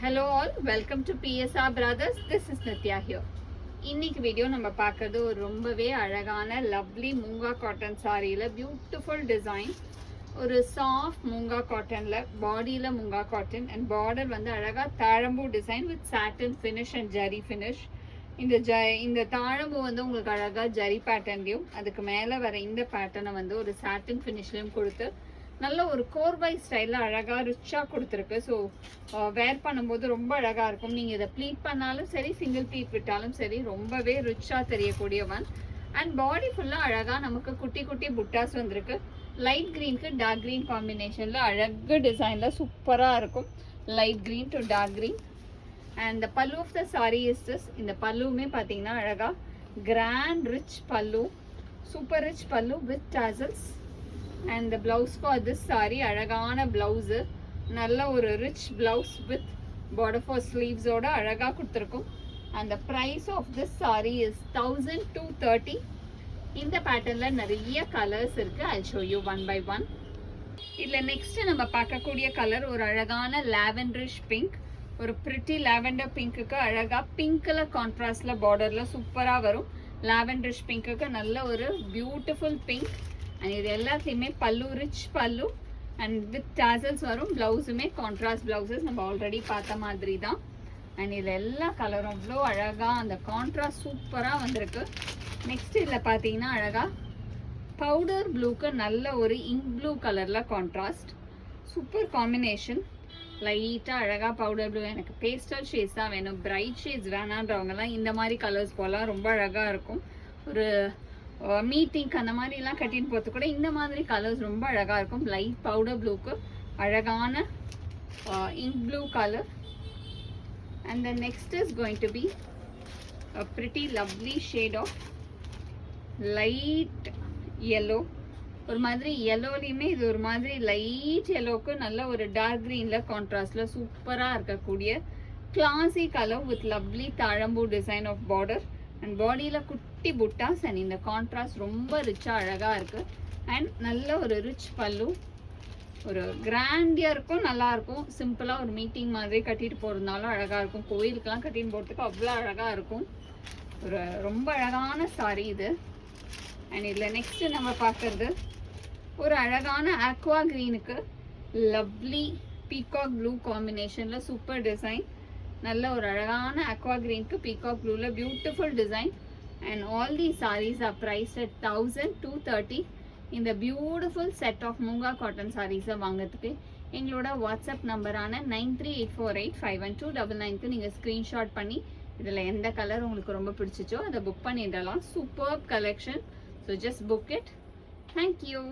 Hello all, welcome to PSR Brothers. This is Nitya here. இன்னைக்கு video நம்ம பார்க்கிறது ஒரு ரொம்பவே அழகான லவ்லி மூங்கா காட்டன் சாரியில பியூட்டிஃபுல் டிசைன். ஒரு சாஃப்ட் மூங்கா காட்டன்ல பாடியில மூங்கா காட்டன் அண்ட் பார்டர் வந்து அழகா thazhampoo design with satin finish and zari finish. இந்த தாழம்பூ வந்து உங்களுக்கு அழகா ஜரி பேட்டர்ன்லையும் அதுக்கு மேலே வர இந்த பேட்டர்னை வந்து ஒரு சாட்டின் ஃபினிஷ்லையும் கொடுத்து நல்ல ஒரு கோர்வை ஸ்டைலில் அழகாக ரிச்சாக கொடுத்துருக்கு. ஸோ வேர் பண்ணும்போது ரொம்ப அழகாக இருக்கும். நீங்கள் இதை ப்ளீட் பண்ணாலும் சரி, சிங்கிள் ப்ளீட் விட்டாலும் சரி, ரொம்பவே ரிச்சாக தெரியக்கூடிய ஒன். அண்ட் பாடி ஃபுல்லாக அழகாக நமக்கு குட்டி குட்டி புட்டாஸ் வந்திருக்கு. லைட் க்ரீனுக்கு டார்க் க்ரீன் காம்பினேஷனில் அழகு டிசைனில் சூப்பராக இருக்கும். Light green to dark green. And the pallu of the saree is this. இந்த பல்லுவுமே பார்த்தீங்கன்னா அழகாக grand rich pallu, super rich pallu with tassels. And the blouse for this saree அழகான blouse, நல்ல ஒரு rich blouse with border for sleeves ஓட அழகா கொடுத்திருக்கும். And the price of this saree is 1230. இந்த பேட்டர்ன்ல நிறைய கலர்ஸ் இருக்கு. I'll show you one by one. இதுல நெக்ஸ்ட் நம்ம பார்க்கக்கூடிய கலர் ஒரு அழகான lavenderish pink. ஒரு pretty lavender பிங்க்குக்கு அழகா பிங்க்ல கான்ட்ராஸ்ட்ல பார்டர்ல சூப்பரா வரும். lavenderish பிங்க்குக்கு நல்ல ஒரு பியூட்டிஃபுல் பிங்க். அண்ட் இது எல்லாத்தையுமே பல்லு ரிச் பல்லு அண்ட் வித் டாசல்ஸ் வரும். பிளவுஸுமே கான்ட்ராஸ்ட் பிளவுசஸ் நம்ம ஆல்ரெடி பார்த்த மாதிரி தான். அண்ட் இதில் எல்லா கலரும் அவ்வளோ அழகாக அந்த கான்ட்ராஸ்ட் சூப்பராக வந்திருக்கு. நெக்ஸ்ட் இதில் பார்த்தீங்கன்னா அழகாக பவுடர் ப்ளூக்கு நல்ல ஒரு இங்க் ப்ளூ கலரில் கான்ட்ராஸ்ட் சூப்பர் காம்பினேஷன். லைட்டாக அழகாக பவுடர் ப்ளூ. எனக்கு பேஸ்டல் ஷேட்ஸ் தான் வேணும், பிரைட் ஷேட்ஸ் வேணான்றவங்கலாம் இந்த மாதிரி கலர்ஸ் போலாம் ரொம்ப அழகாக இருக்கும். ஒரு மீட்டிங் அந்த மாதிரிலாம் கட்டின்னு போகிறது கூட இந்த மாதிரி கலர்ஸ் ரொம்ப அழகாக இருக்கும். லைட் பவுடர் ப்ளூக்கு அழகான ink blue colour. And then next is going to be a pretty lovely shade of light yellow. ஒரு மாதிரி yellowலையுமே இது ஒரு மாதிரி லைட் yellowக்கு நல்ல ஒரு டார்க் க்ரீனில் கான்ட்ராஸ்டில் சூப்பராக இருக்கக்கூடிய classy colour with lovely thazhampoo design of border and பாடியில் குட்டி புட்டாஸ். அண்ட் இந்த கான்ட்ராஸ்ட் ரொம்ப ரிச்சாக அழகாக இருக்குது. அண்ட் நல்ல ஒரு ரிச் பல்லு, ஒரு கிராண்டியாக இருக்கும், நல்லாயிருக்கும். சிம்பிளாக ஒரு மீட்டிங் மாதிரி கட்டிட்டு போகிறதுனாலும் அழகாக இருக்கும். கோயிலுக்கெலாம் கட்டின்னு போகிறதுக்கு அவ்வளோ அழகாக இருக்கும். ஒரு ரொம்ப அழகான சாரி இது. அண்ட் இதில் நெக்ஸ்ட்டு நம்ம பார்க்குறது ஒரு அழகான ஆக்வா க்ரீனுக்கு லவ்லி பீகாக் ப்ளூ காம்பினேஷனில் சூப்பர் டிசைன். நல்ல ஒரு அழகான aqua greenக்கு peacock blueல beautiful design. And all the sarees are priced at 1230. இந்த beautiful set of moonga cotton சாரீஸை வாங்கிறதுக்கு எங்களோட வாட்ஸ்அப் நம்பரான 9384851299க்கு நீங்கள் ஸ்க்ரீன்ஷாட் பண்ணி இதில் எந்த கலர் உங்களுக்கு ரொம்ப பிடிச்சிச்சோ அதை புக் பண்ணிடலாம். Super collection. So just book it. Thank you.